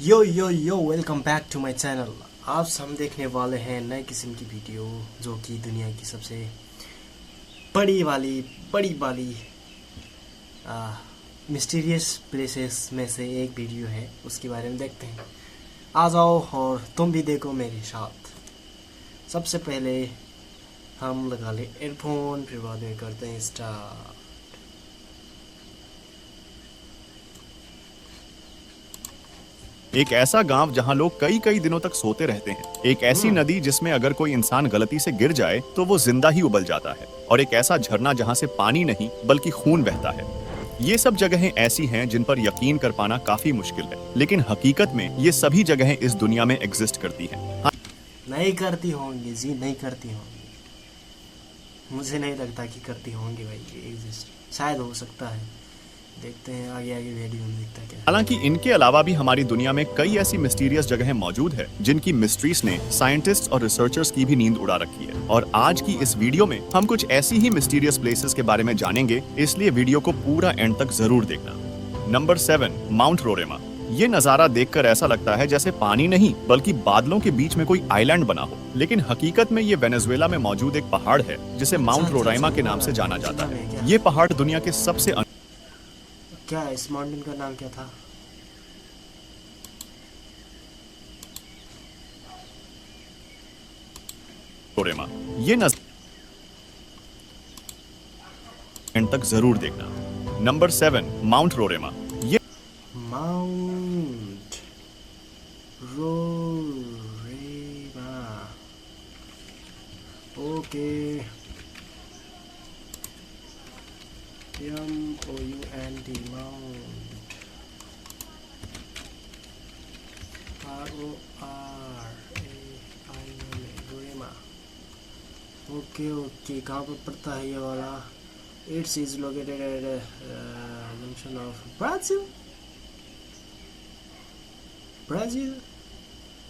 Yo welcome back to my channel. आज हम देखने वाले हैं नए किस्म की वीडियो जो कि दुनिया की सबसे बड़ी वाली मिस्टीरियस प्लेसेस में से एक वीडियो है, उसके बारे में देखते हैं। आ जाओ और तुम भी देखो मेरे साथ। सबसे पहले हम लगा ले एयरफोन, फिर बाद में करते हैं स्टार्ट। एक ऐसा गांव जहां लोग कई कई दिनों तक सोते रहते हैं। एक ऐसी नदी जिसमें अगर कोई इंसान गलती से गिर जाए तो वो जिंदा ही उबल जाता है। और एक ऐसा झरना जहां से पानी नहीं बल्कि खून बहता है। ये सब जगहें ऐसी हैं जिन पर यकीन कर पाना काफी मुश्किल है, लेकिन हकीकत में ये सभी जगहें इस दुनिया में एग्जिस्ट करती हैं। नहीं करती होंगी जी, नहीं करती होंगी। मुझे नहीं लगता कि करती होंगी भाई, एग्जिस्ट शायद हो सकता है। देखते हैं आगे आगे वीडियो में दिखता क्या है। हालांकि इनके अलावा भी हमारी दुनिया में कई ऐसी मिस्टीरियस जगहें मौजूद है जिनकी मिस्ट्रीज ने साइंटिस्ट्स और रिसर्चर्स की भी नींद उड़ा रखी है। और आज की इस वीडियो में हम कुछ ऐसी ही मिस्टीरियस प्लेसेस के बारे में जानेंगे, इसलिए वीडियो को पूरा एंड तक जरूर देखना। Number 7, mount Roraima. ये नजारा देखकर ऐसा लगता है जैसे पानी नहीं बल्कि बादलों के बीच में कोई आइलैंड बना हो, लेकिन हकीकत में ये वेनेजुएला में मौजूद एक पहाड़ है जिसे माउंट रोराइमा के नाम से जाना जाता है। ये पहाड़ दुनिया के सबसे क्या इस माउंटेन का नाम क्या था? रोरेमा। ये एंड तक जरूर देखना। Number 7, mount Roraima. ये mount Roraima. Okay, MOUNT mount Roraima. Okay, कहाँ पर पड़ता है ये वाला? It is located at junction of Brazil,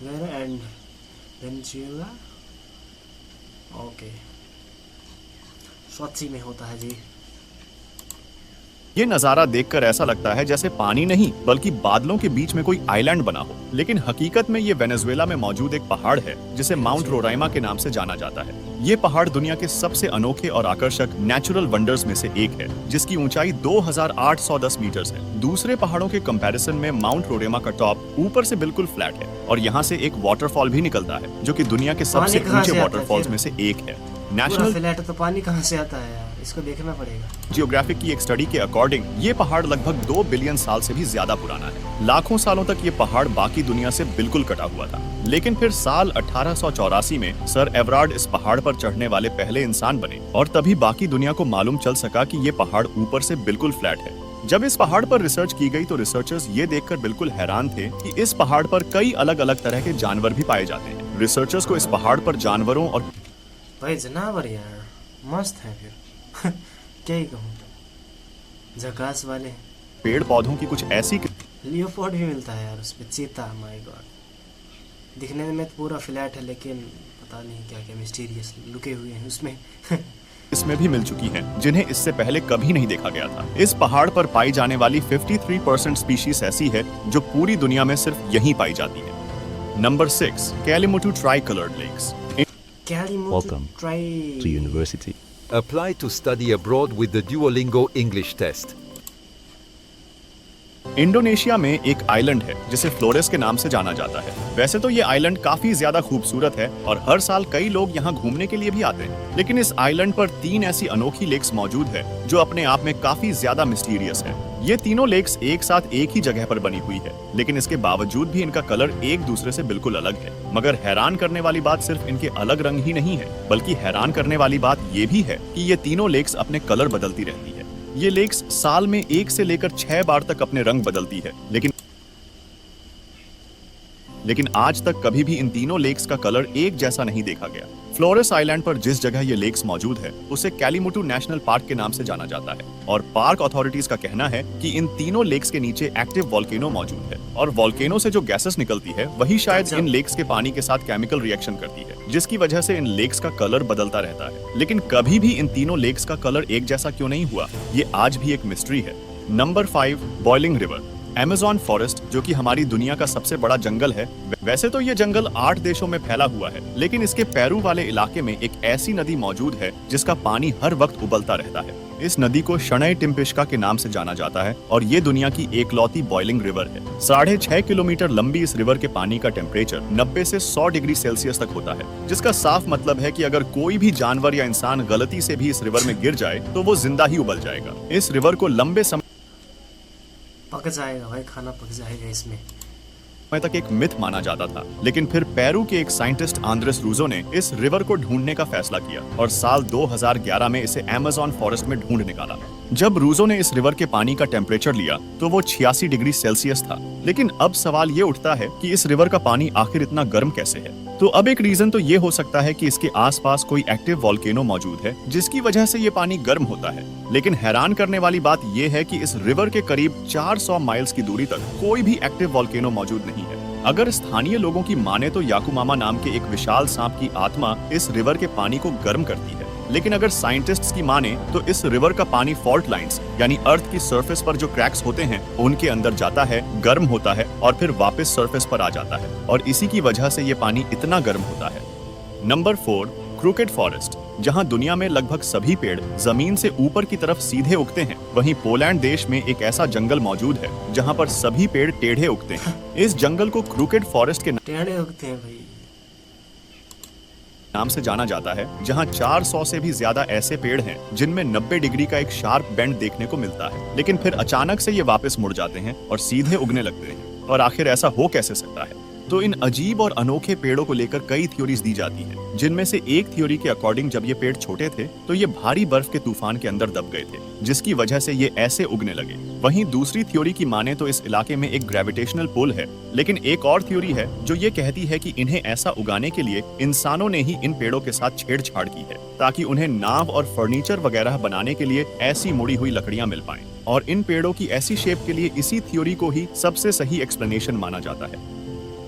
where and Venezuela. Okay, स्वच्छी में होता है जी। ये नजारा देखकर ऐसा लगता है जैसे पानी नहीं बल्कि बादलों के बीच में कोई आइलैंड बना हो, लेकिन हकीकत में ये वेनेजुएला में मौजूद एक पहाड़ है जिसे माउंट रोराइमा के नाम से जाना जाता है। ये पहाड़ दुनिया के सबसे अनोखे और आकर्षक नेचुरल वंडर्स में से एक है, जिसकी ऊंचाई 2810 मीटर्स है। दूसरे पहाड़ों के कंपैरिजन में माउंट रोरेमा का टॉप ऊपर से बिल्कुल फ्लैट है और यहाँ से एक वाटरफॉल भी निकलता है जो कि दुनिया के सबसे ऊंचे वाटरफॉल्स में से एक है। नेशनल फ्लैट तो पानी कहाँ से आता है यार, इसको देखना पड़ेगा। जियोग्राफिक की एक स्टडी के अकॉर्डिंग ये पहाड़ लगभग 2 बिलियन साल से भी ज्यादा पुराना है। लाखों सालों तक ये पहाड़ बाकी दुनिया से बिल्कुल कटा हुआ था, लेकिन फिर साल 1884 में सर एवरार्ड इस पहाड़ पर चढ़ने वाले पहले इंसान बने और तभी बाकी दुनिया को मालूम चल सका कि ये पहाड़ ऊपर से बिल्कुल फ्लैट है। जब इस पहाड़ पर रिसर्च की गई तो रिसर्चर्स ये देखकर बिल्कुल हैरान थे कि इस पहाड़ पर कई अलग अलग तरह के जानवर भी पाए जाते हैं। रिसर्चर्स को इस पहाड़ पर जानवरों और भाई जानवर यार मस्त है फिर क्या ही कहूँ, झकास वाले। पेड़ पौधों की कुछ ऐसी लियोपोर्ड भी मिलता है यार उसपे, चीता। माय गॉड, दिखने में तो पूरा फ्लैट है लेकिन पता नहीं क्या क्या मिस्टीरियस लुके हुए हैं उसमें इसमें भी मिल चुकी हैं, जिन्हें इससे पहले कभी नहीं देखा गया था। इस पहाड़ पर पाई जाने वाली 53% स्पीशीज ऐसी है जो पूरी दुनिया में सिर्फ यहीं पाई जाती है। Number 6, Kelimutu tri coloured lakes. Welcome to university. Apply to study abroad with the Duolingo English test. Indonesia में एक आइलैंड है जिसे फ्लोरेस के नाम से जाना जाता है। वैसे तो ये आइलैंड काफी ज्यादा खूबसूरत है और हर साल कई लोग यहाँ घूमने के लिए भी आते हैं, लेकिन इस आइलैंड पर 3 ऐसी अनोखी लेक्स मौजूद है जो अपने आप में काफी ज्यादा मिस्टीरियस है। ये तीनों लेक्स एक साथ एक ही जगह पर बनी हुई है, लेकिन इसके बावजूद भी इनका कलर एक दूसरे से बिल्कुल अलग है। मगर हैरान करने वाली बात सिर्फ इनके अलग रंग ही नहीं है, बल्कि हैरान करने वाली बात ये भी है कि ये तीनों लेक्स अपने कलर बदलती रहती है। ये लेक्स साल में 1 से लेकर 6 बार तक अपने रंग बदलती है, लेकिन आज तक कभी भी इन तीनों लेक्स का कलर एक जैसा नहीं देखा गया। फ्लोरेस आइलैंड पर जिस जगह ये लेक्स मौजूद है उसे कैलिमुटू नेशनल पार्क के नाम से जाना जाता है और पार्क अथॉरिटीज का कहना है कि इन तीनों लेक्स के नीचे एक्टिव वोल्केनो मौजूद है और वोल्केनो से जो गैसेस निकलती है वही शायद इन लेक्स के पानी के साथ केमिकल रिएक्शन करती है, जिसकी वजह से इन लेक्स का कलर बदलता रहता है। लेकिन कभी भी इन तीनों लेक्स का कलर एक जैसा क्यों नहीं हुआ, ये आज भी एक मिस्ट्री है। Number 5, boiling river. Amazon forest, जो कि हमारी दुनिया का सबसे बड़ा जंगल है, वैसे तो ये जंगल 8 देशों में फैला हुआ है, लेकिन इसके पेरू वाले इलाके में एक ऐसी नदी मौजूद है जिसका पानी हर वक्त उबलता रहता है। इस नदी को शणै टिम्पिश्का के नाम से जाना जाता है और ये दुनिया की एकलौती बॉइलिंग रिवर है। 6.5 किलोमीटर लंबी इस रिवर के पानी का टेम्परेचर 90 से 100 डिग्री सेल्सियस तक होता है, जिसका साफ मतलब है कि अगर कोई भी जानवर या इंसान गलती से भी इस रिवर में गिर जाए तो वो जिंदा ही उबल जाएगा। इस रिवर को लंबे समय पक जाएगा भाई, खाना पक जाएगा इसमें। तक एक मिथ माना जाता था, लेकिन फिर पेरू के एक साइंटिस्ट आंद्रेस रूजो ने इस रिवर को ढूंढने का फैसला किया और साल 2011 में इसे अमेज़न फॉरेस्ट में ढूंढ निकाला। जब रूजो ने इस रिवर के पानी का टेम्परेचर लिया तो वो 86 डिग्री सेल्सियस था। लेकिन अब सवाल ये उठता है कि इस रिवर का पानी आखिर इतना गर्म कैसे है। तो अब एक रीजन तो ये हो सकता है कि इसके आसपास कोई एक्टिव वॉल्केनो मौजूद है जिसकी वजह से ये पानी गर्म होता है। लेकिन हैरान करने वाली बात ये है कि इस रिवर के करीब 400 माइल्स की दूरी तक कोई भी एक्टिव वॉल्केनो मौजूद नहीं है। अगर स्थानीय लोगों की माने तो याकुमामा नाम के एक विशाल सांप की आत्मा इस रिवर के पानी को गर्म करती है। लेकिन अगर साइंटिस्ट्स की माने तो इस रिवर का पानी फॉल्ट लाइंस यानी अर्थ की सरफेस पर जो क्रैक्स होते हैं उनके अंदर जाता है, गर्म होता है और फिर वापस सरफेस पर आ जाता है और इसी की वजह से ये पानी इतना गर्म होता है। Number 4, crooked forest. जहां दुनिया में लगभग सभी पेड़ जमीन से ऊपर की तरफ सीधे उगते हैं, वहीं पोलैंड देश में एक ऐसा जंगल मौजूद है जहां पर सभी पेड़ टेढ़े उगते हैं। इस जंगल को क्रूकेड फॉरेस्ट के टेढ़े उगते हैं भाई नाम से जाना जाता है, जहां 400 से भी ज्यादा ऐसे पेड़ हैं जिनमें 90 डिग्री का एक शार्प बेंड देखने को मिलता है, लेकिन फिर अचानक से ये वापस मुड़ जाते हैं और सीधे उगने लगते हैं। और आखिर ऐसा हो कैसे सकता है? तो इन अजीब और अनोखे पेड़ों को लेकर कई थ्योरीज दी जाती हैं, जिनमें से एक थ्योरी के अकॉर्डिंग जब ये पेड़ छोटे थे तो ये भारी बर्फ के तूफान के अंदर दब गए थे, जिसकी वजह से ये ऐसे उगने लगे। वहीं दूसरी थ्योरी की माने तो इस इलाके में एक ग्रेविटेशनल पुल है, लेकिन एक और थ्योरी है जो ये कहती है कि इन्हें ऐसा उगाने के लिए इंसानों ने ही इन पेड़ों के साथ छेड़छाड़ की है, ताकि उन्हें नाव और फर्नीचर वगैरह बनाने के लिए ऐसी मुड़ी हुई लकड़ियां मिल पाएं। और इन पेड़ों की ऐसी शेप के लिए इसी थ्योरी को ही सबसे सही एक्सप्लेनेशन माना जाता है।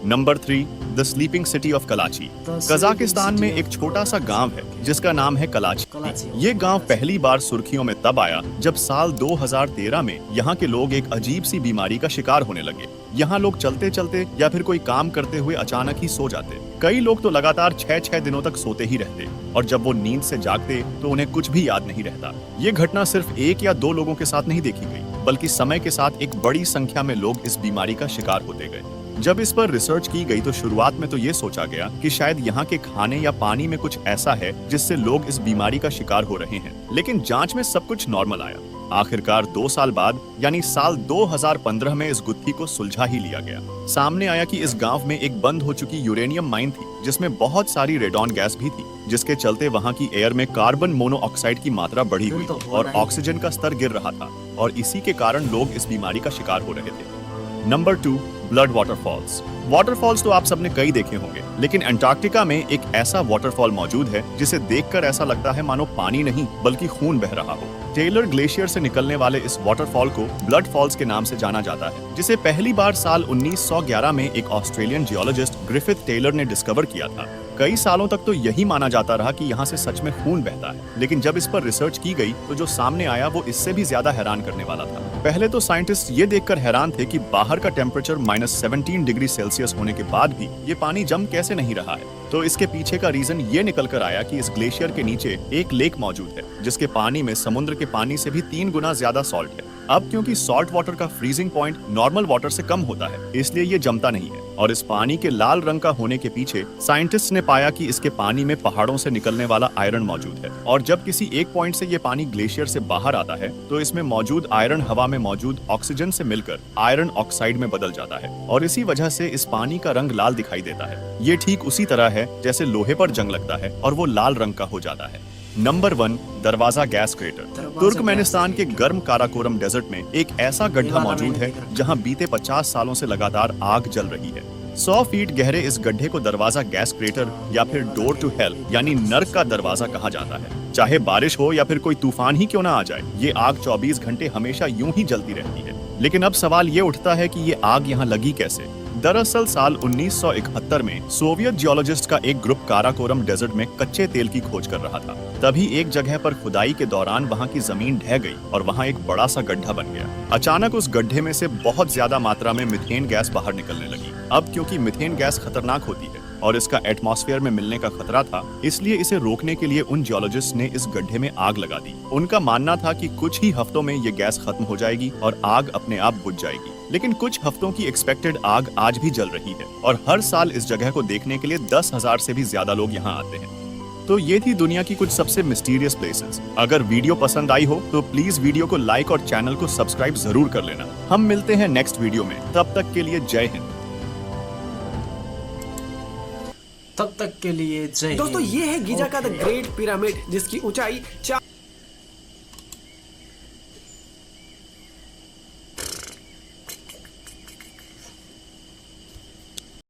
Number 3, the sleeping city of Kalachi. Kazakhstan में एक छोटा सा गांव है जिसका नाम है कलाची। ये गांव पहली बार सुर्खियों में तब आया जब साल 2013 में यहाँ के लोग एक अजीब सी बीमारी का शिकार होने लगे। यहाँ लोग चलते चलते या फिर कोई काम करते हुए अचानक ही सो जाते। कई लोग तो लगातार 6-6 दिनों तक सोते ही रहते और जब वो नींद से जागते तो उन्हें कुछ भी याद नहीं रहता। ये घटना सिर्फ 1 या 2 लोगों के साथ नहीं देखी गई, बल्कि समय के साथ एक बड़ी संख्या में लोग इस बीमारी का शिकार होते गए। जब इस पर रिसर्च की गई तो शुरुआत में तो ये सोचा गया कि शायद यहाँ के खाने या पानी में कुछ ऐसा है जिससे लोग इस बीमारी का शिकार हो रहे हैं, लेकिन जांच में सब कुछ नॉर्मल आया। आखिरकार 2 साल बाद यानी साल 2015 में इस गुत्थी को सुलझा ही लिया गया। सामने आया कि इस गांव में एक बंद हो चुकी यूरेनियम माइन थी जिसमें बहुत सारी रेडॉन गैस भी थी, जिसके चलते वहां की एयर में कार्बन मोनोऑक्साइड की मात्रा बढ़ी हुई और ऑक्सीजन का स्तर गिर रहा था और इसी के कारण लोग इस बीमारी का शिकार हो रहे थे। Number 2, blood waterfalls. वाटरफॉल्स तो आप सबने कई देखे होंगे, लेकिन अंटार्कटिका में एक ऐसा वाटरफॉल मौजूद है जिसे देखकर ऐसा लगता है मानो पानी नहीं बल्कि खून बह रहा हो। टेलर ग्लेशियर से निकलने वाले इस वाटरफॉल को ब्लड फॉल्स के नाम से जाना जाता है, जिसे पहली बार साल 1911 में एक ऑस्ट्रेलियन जियोलॉजिस्ट ग्रिफिथ टेलर ने डिस्कवर किया था। कई सालों तक तो यही माना जाता रहा कि यहाँ से सच में खून बहता है, लेकिन जब इस पर रिसर्च की गई तो जो सामने आया वो इससे भी ज्यादा हैरान करने वाला था। पहले तो साइंटिस्ट ये देखकर हैरान थे कि बाहर का टेम्परेचर -17 डिग्री सेल्सियस होने के बाद भी ये पानी जम कैसे नहीं रहा है। तो इसके पीछे का रीजन ये निकल कर आया कि इस ग्लेशियर के नीचे एक लेक मौजूद है जिसके पानी में समुद्र के पानी से भी 3 गुना ज्यादा सॉल्ट है। अब क्योंकि सॉल्ट वाटर का फ्रीजिंग पॉइंट नॉर्मल वाटर से कम होता है, इसलिए ये जमता नहीं है और इस पानी के लाल रंग का होने के पीछे साइंटिस्ट ने पाया कि इसके पानी में पहाड़ों से निकलने वाला आयरन मौजूद है और जब किसी एक पॉइंट से ये पानी ग्लेशियर से बाहर आता है तो इसमें मौजूद आयरन हवा में मौजूद ऑक्सीजन से मिलकर आयरन ऑक्साइड में बदल जाता है और इसी वजह से इस पानी का रंग लाल दिखाई देता है। ये ठीक उसी तरह है जैसे लोहे पर जंग लगता है और वो लाल रंग का हो जाता है। नंबर 1, दरवाजा गैस क्रेटर। तुर्कमेनिस्तान के गर्म काराकोरम डेजर्ट में एक ऐसा गड्ढा मौजूद है जहां बीते 50 सालों से लगातार आग जल रही है। 100 फीट गहरे इस गड्ढे को दरवाजा गैस क्रेटर या फिर डोर टू हेल यानी नर्क का दरवाजा कहा जाता है। चाहे बारिश हो या फिर कोई तूफान ही क्यों ना आ जाए, ये आग 24 घंटे हमेशा यूं ही जलती रहती है। लेकिन अब सवाल ये उठता है कि ये आग यहाँ लगी कैसे। दरअसल साल 1971 में सोवियत जियोलॉजिस्ट का एक ग्रुप काराकोरम डेजर्ट में कच्चे तेल की खोज कर रहा था। तभी एक जगह पर खुदाई के दौरान वहां की जमीन ढह गई और वहां एक बड़ा सा गड्ढा बन गया। अचानक उस गड्ढे में से बहुत ज्यादा मात्रा में मीथेन गैस बाहर निकलने लगी। अब क्योंकि मीथेन गैस खतरनाक होती है और इसका एटमॉस्फेयर में मिलने का खतरा था, इसलिए इसे रोकने के लिए उन जियोलॉजिस्ट ने इस गड्ढे में आग लगा दी। उनका मानना था कि कुछ ही हफ्तों में ये गैस खत्म हो जाएगी और आग अपने आप बुझ जाएगी। लेकिन कुछ हफ्तों की एक्सपेक्टेड आग आज भी जल रही है और हर साल इस जगह को देखने के लिए 10,000 से भी ज्यादा लोग यहाँ आते हैं। तो ये थी दुनिया की कुछ सबसे मिस्टीरियस प्लेसेस। अगर वीडियो पसंद आई हो तो प्लीज वीडियो को लाइक और चैनल को सब्सक्राइब जरूर कर लेना। हम मिलते हैं नेक्स्ट वीडियो में, तब तक के लिए जय हिंद। तब तक के लिए जय दोस्तों हिंद। ये है गीजा का द Okay. ग्रेट पिरामिड, जिसकी ऊंचाई 4